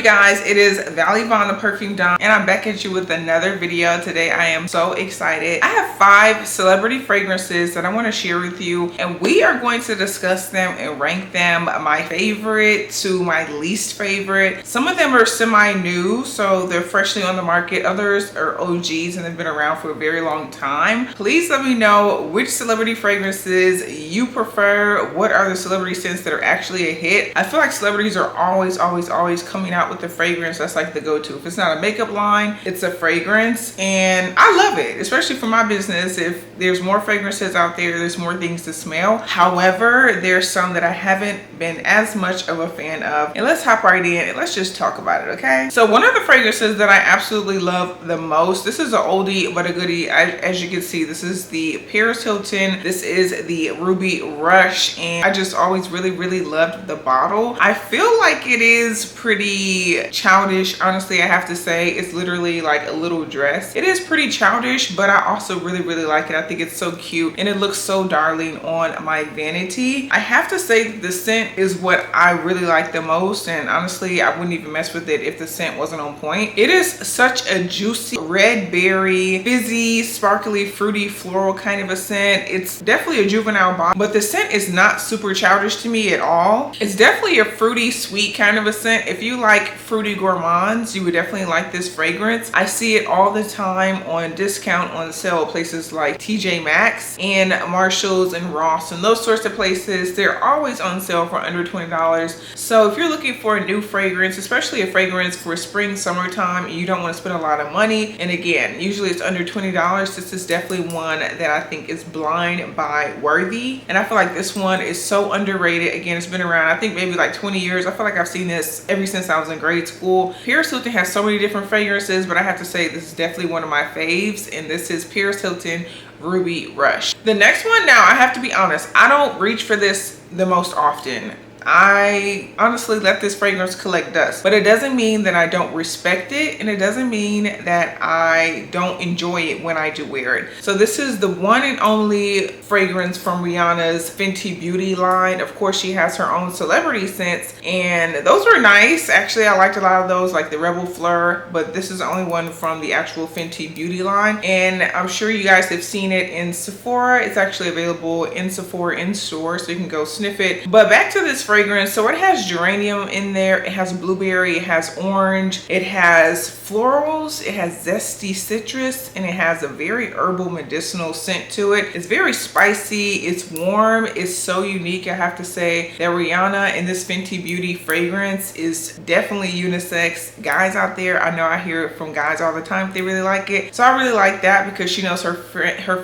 you guys? It is Valley Vaughn, the Perfume Dom, and I'm back at you with another video. Today I am so excited. I have 5 celebrity fragrances that I want to share with you, and we are going to discuss them and rank them my favorite to my least favorite. Some of them are semi-new, so they're freshly on the market. Others are OGs and they've been around for a very long time. Please let me know which celebrity fragrances you prefer. What are the celebrity scents that are actually a hit? I feel like celebrities are always coming out with the fragrance that's like the go-to. If it's not a makeup line, it's a fragrance, and I love it, especially for my business. If there's more fragrances out there, there's more things to smell. However, there's some that I haven't been as much of a fan of, and let's hop right in and let's just talk about it, okay? So one of the fragrances that I absolutely love the most, this is an oldie but a goodie. As you can see, this is the Paris Hilton. This is the Ruby Rush, and I just always really loved the bottle. I feel like it is pretty childish, honestly. I have to say, it's literally like a little dress. It is pretty childish, but I also really like it. I think it's so cute and it looks so darling on my vanity. I have to say the scent is what I really like the most, and honestly I wouldn't even mess with it if the scent wasn't on point. It is such a juicy red berry, fizzy, sparkly, fruity, floral kind of a scent. It's definitely a juvenile bottle, but the scent is not super childish to me at all. It's definitely a fruity, sweet kind of a scent. If you like fruity gourmands, you would definitely like this fragrance. I see it all the time on discount, on sale, places like TJ Maxx and Marshalls and Ross and those sorts of places. They're always on sale for under $20. So if you're looking for a new fragrance, especially a fragrance for spring, summertime, and you don't want to spend a lot of money, and again, usually it's under $20, this is definitely one that I think is blind buy worthy. And I feel like this one is so underrated. Again, it's been around, I think maybe like 20 years. I feel like I've seen this ever since I was in grade school. Paris Hilton has so many different fragrances, but I have to say this is definitely one of my faves, and this is Paris Hilton Ruby Rush. The next one, now I have to be honest, I don't reach for this the most often. I honestly let this fragrance collect dust, but it doesn't mean that I don't respect it, and it doesn't mean that I don't enjoy it when I do wear it. So this is the one and only fragrance from Rihanna's Fenty Beauty line. Of course, she has her own celebrity scents, and those were nice. Actually, I liked a lot of those, like the Rebel Fleur, but this is the only one from the actual Fenty Beauty line, and I'm sure you guys have seen it in Sephora. It's actually available in Sephora in store, so you can go sniff it. But back to this fragrance. So it has geranium in there, it has blueberry, it has orange, it has florals, it has zesty citrus, and it has a very herbal medicinal scent to it. It's very spicy, it's warm, it's so unique. I have to say that Rihanna in this Fenty Beauty fragrance is definitely unisex. Guys out there, I know I hear it from guys all the time, they really like it. So I really like that because she knows her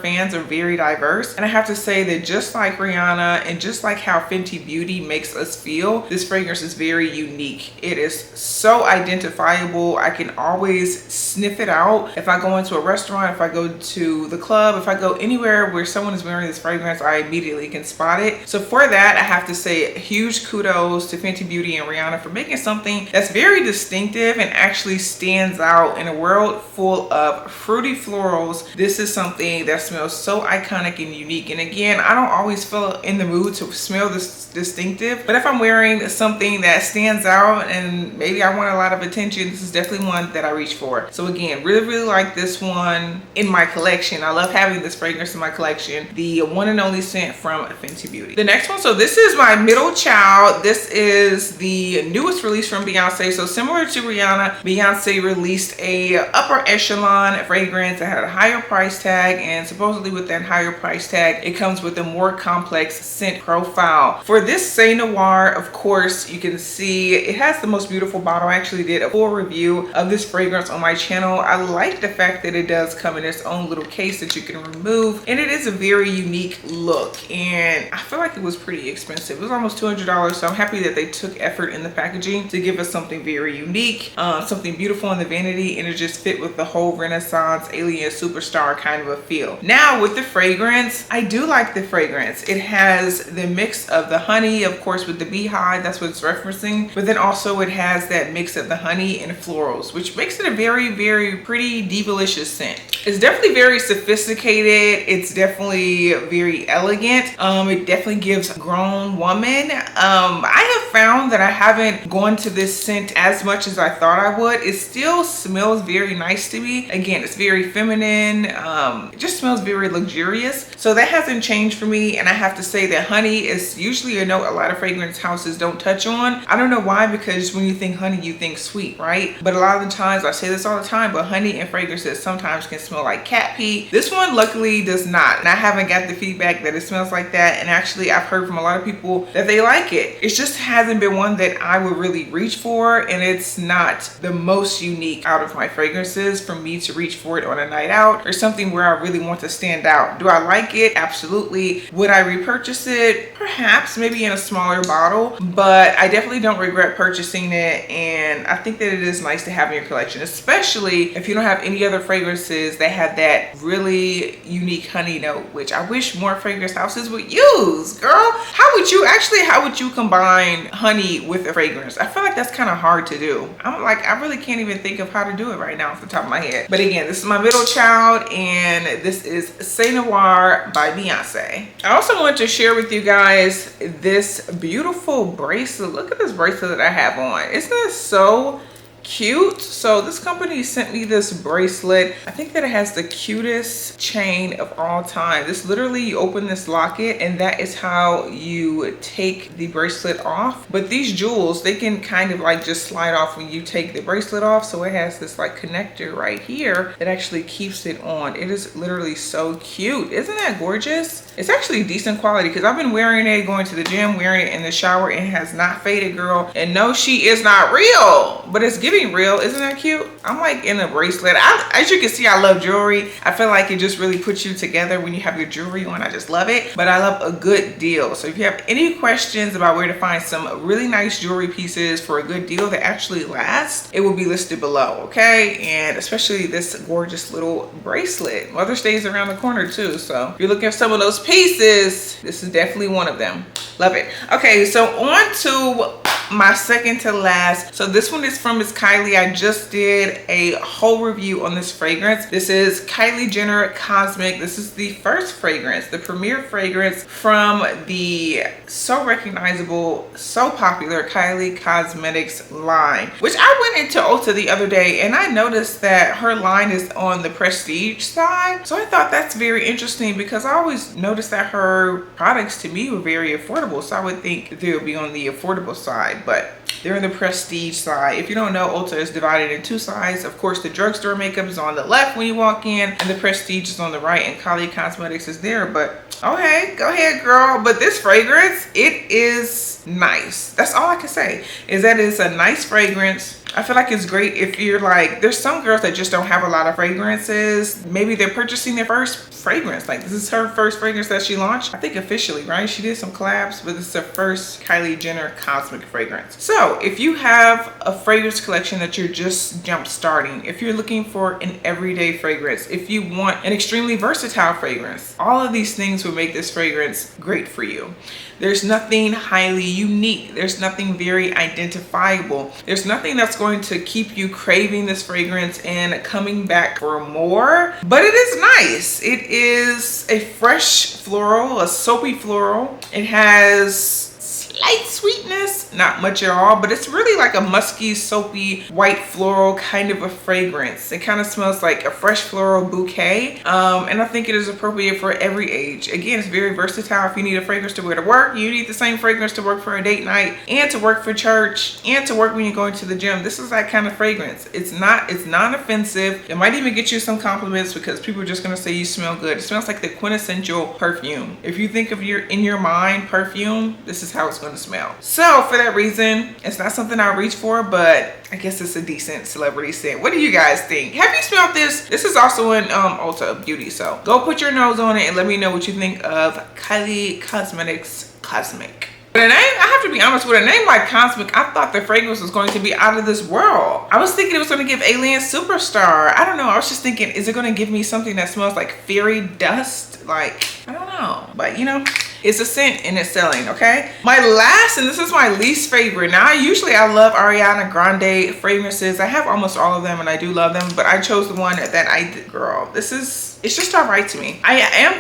fans are very diverse. And I have to say that just like Rihanna and just like how Fenty Beauty makes us feel, this fragrance is very unique. It is so identifiable. I can always sniff it out. If I go into a restaurant, if I go to the club, if I go anywhere where someone is wearing this fragrance, I immediately can spot it. So for that, I have to say huge kudos to Fenty Beauty and Rihanna for making something that's very distinctive and actually stands out in a world full of fruity florals. This is something that smells so iconic and unique. And again, I don't always feel in the mood to smell this distinctive, but if I'm wearing something that stands out and maybe I want a lot of attention, this is definitely one that I reach for. So again, really like this one in my collection. I love having this fragrance in my collection, the one and only scent from Fenty Beauty. The next one, so this is my middle child. This is the newest release from Beyoncé. So similar to Rihanna, Beyoncé released a upper echelon fragrance that had a higher price tag, and supposedly with that higher price tag, it comes with a more complex scent profile. For this Cé Noir, of course, you can see it has the most beautiful bottle. I actually did a full review of this fragrance on my channel. I like the fact that it does come in its own little case that you can remove, and it is a very unique look, and I feel like it was pretty expensive. It was almost $200, so I'm happy that they took effort in the packaging to give us something very unique, something beautiful in the vanity, and it just fit with the whole Renaissance alien superstar kind of a feel. Now with the fragrance, I do like the fragrance. It has the mix of the honey, of course, course, with the beehive, that's what it's referencing. But then also it has that mix of the honey and florals, which makes it a very, very pretty, divalicious scent. It's definitely very sophisticated. It's definitely very elegant. It definitely gives grown woman. I have found that I haven't gone to this scent as much as I thought I would. It still smells very nice to me. Again, it's very feminine. It just smells very luxurious. So that hasn't changed for me. And I have to say that honey is usually a note a lot of fragrance houses don't touch on. I don't know why, because when you think honey, you think sweet, right? But a lot of the times, I say this all the time, but honey and fragrances sometimes can smell like cat pee. This one luckily does not. And I haven't got the feedback that it smells like that. And actually, I've heard from a lot of people that they like it. It just hasn't been one that I would really reach for. And it's not the most unique out of my fragrances for me to reach for it on a night out or something where I really want to stand out. Do I like it? Absolutely. Would I repurchase it? Perhaps, maybe in a smaller bottle, but I definitely don't regret purchasing it. And I think that it is nice to have in your collection, especially if you don't have any other fragrances that have that really unique honey note, which I wish more fragrance houses would use. Girl, how would you combine honey with a fragrance? I feel like that's kind of hard to do. I really can't even think of how to do it right now off the top of my head. But again, this is my middle child, and this is Cé Noir by Beyoncé. I also want to share with you guys this beautiful bracelet. Look at this bracelet that I have on. Isn't this so cute? So this company sent me this bracelet. I think that it has the cutest chain of all time. This literally, you open this locket and that is how you take the bracelet off. But these jewels, they can kind of like just slide off when you take the bracelet off. So it has this like connector right here that actually keeps it on. It is literally so cute. Isn't that gorgeous? It's actually decent quality because I've been wearing it, going to the gym, wearing it in the shower, and it has not faded, girl. And no, she is not real, but it's giving real. Isn't that cute? I'm like in a bracelet. As you can see, I love jewelry. I feel like it just really puts you together when you have your jewelry on. I just love it. But I love a good deal. So if you have any questions about where to find some really nice jewelry pieces for a good deal that actually last, it will be listed below, okay? And especially this gorgeous little bracelet. Mother's Day is around the corner too. So if you're looking for some of those pieces, this is definitely one of them. Love it. Okay, so on to my second to last. So this one is from Miss Kylie. I just did a whole review on this fragrance. This is Kylie Jenner Cosmic. This is the first fragrance, the premier fragrance from the so recognizable, so popular Kylie Cosmetics line, which I went into Ulta the other day and I noticed that her line is on the prestige side. So I thought that's very interesting because I always noticed that her products to me were very affordable. So I would think they would be on the affordable side, but they're in the prestige side. If you don't know, Ulta is divided in two sides. Of course, the drugstore makeup is on the left when you walk in, and the prestige is on the right, and Kylie Cosmetics is there. But okay, go ahead, girl. But this fragrance, it is nice. That's all I can say, is that it's a nice fragrance. I feel like it's great if you're like, there's some girls that just don't have a lot of fragrances. Maybe they're purchasing their first fragrance. Like this is her first fragrance that she launched, I think officially, right? She did some collabs, but this is her first Kylie Jenner Cosmic fragrance. So if you have a fragrance collection that you're just jump starting, if you're looking for an everyday fragrance, if you want an extremely versatile fragrance, all of these things will make this fragrance great for you. There's nothing highly unique. There's nothing very identifiable. There's nothing that's going to keep you craving this fragrance and coming back for more, but it is nice. It is a fresh floral, a soapy floral. It has slight sweetness, not much at all, but it's really like a musky, soapy, white floral kind of a fragrance. It kind of smells like a fresh floral bouquet, and I think it is appropriate for every age. Again, it's very versatile. If you need a fragrance to wear to work, you need the same fragrance to work for a date night, and to work for church, and to work when you're going to the gym. This is that kind of fragrance. It's non-offensive. It might even get you some compliments because people are just gonna say you smell good. It smells like the quintessential perfume. If you think of in your mind perfume, this is how it's going to smell. So for that reason, it's not something I reach for, but I guess it's a decent celebrity scent. What do you guys think? Have you smelled this? This is also in Ulta Beauty, so go put your nose on it and let me know what you think of Kylie Cosmetics Cosmic. But a name, I have to be honest, with a name like Cosmic, I thought the fragrance was going to be out of this world. I was thinking it was going to give Alien Superstar. I don't know. I was just thinking, is it going to give me something that smells like fairy dust? Like, I don't know. But you know, it's a scent and it's selling, okay? My last, and this is my least favorite. Now, I love Ariana Grande fragrances. I have almost all of them and I do love them, but I chose the one that girl, it's just all right to me. I am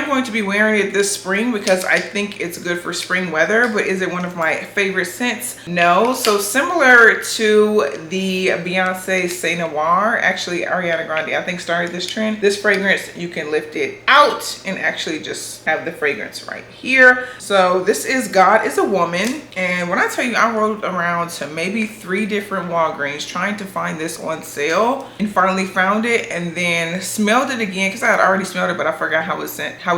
going to be wearing it this spring because I think it's good for spring weather, but is it one of my favorite scents? No. So similar to the Beyoncé Cé Noir, actually Ariana Grande, I think, started this trend. This fragrance, you can lift it out and actually just have the fragrance right here. So this is God is a Woman. And when I tell you, I rode around to maybe 3 different Walgreens trying to find this on sale and finally found it, and then smelled it again because I had already smelled it, but I forgot how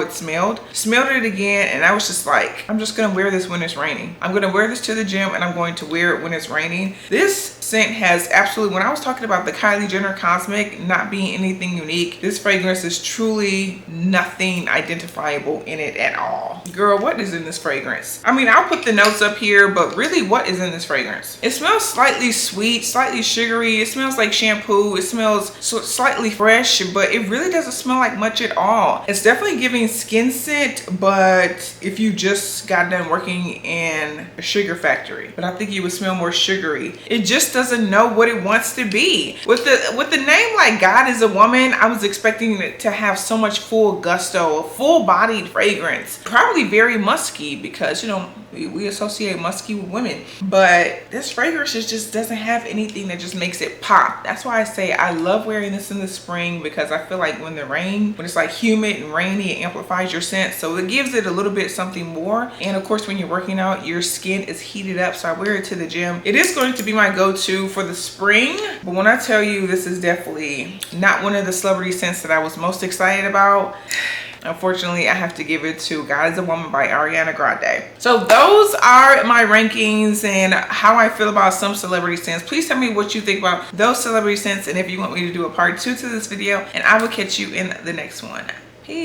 it smelled. Smelled it again, and I was just like, I'm just gonna wear this when it's raining. I'm gonna wear this to the gym and I'm going to wear it when it's raining. This scent has absolutely, when I was talking about the Kylie Jenner Cosmic not being anything unique, this fragrance is truly nothing identifiable in it at all. Girl, what is in this fragrance? I mean, I'll put the notes up here, but really, what is in this fragrance? It smells slightly sweet, slightly sugary. It smells like shampoo. It smells slightly fresh, but it really doesn't smell like much at all. It's definitely giving skin scent, but if you just got done working in a sugar factory, but I think you would smell more sugary. It just doesn't know what it wants to be. With the name like God is a Woman, I was expecting it to have so much full gusto, a full-bodied fragrance, probably very musky because, you know, we associate musky with women, but this fragrance just doesn't have anything that just makes it pop. That's why I say I love wearing this in the spring, because I feel like when it's like humid and rainy, it amplifies your scent, so it gives it a little bit something more. And of course, when you're working out, your skin is heated up, so I wear it to the gym. It is going to be my go-to for the spring, but when I tell you, this is definitely not one of the celebrity scents that I was most excited about. Unfortunately, I have to give it to God is a Woman by Ariana Grande. So those are my rankings and how I feel about some celebrity scents. Please tell me what you think about those celebrity scents, and if you want me to do a part 2 to this video, and I will catch you in the next one.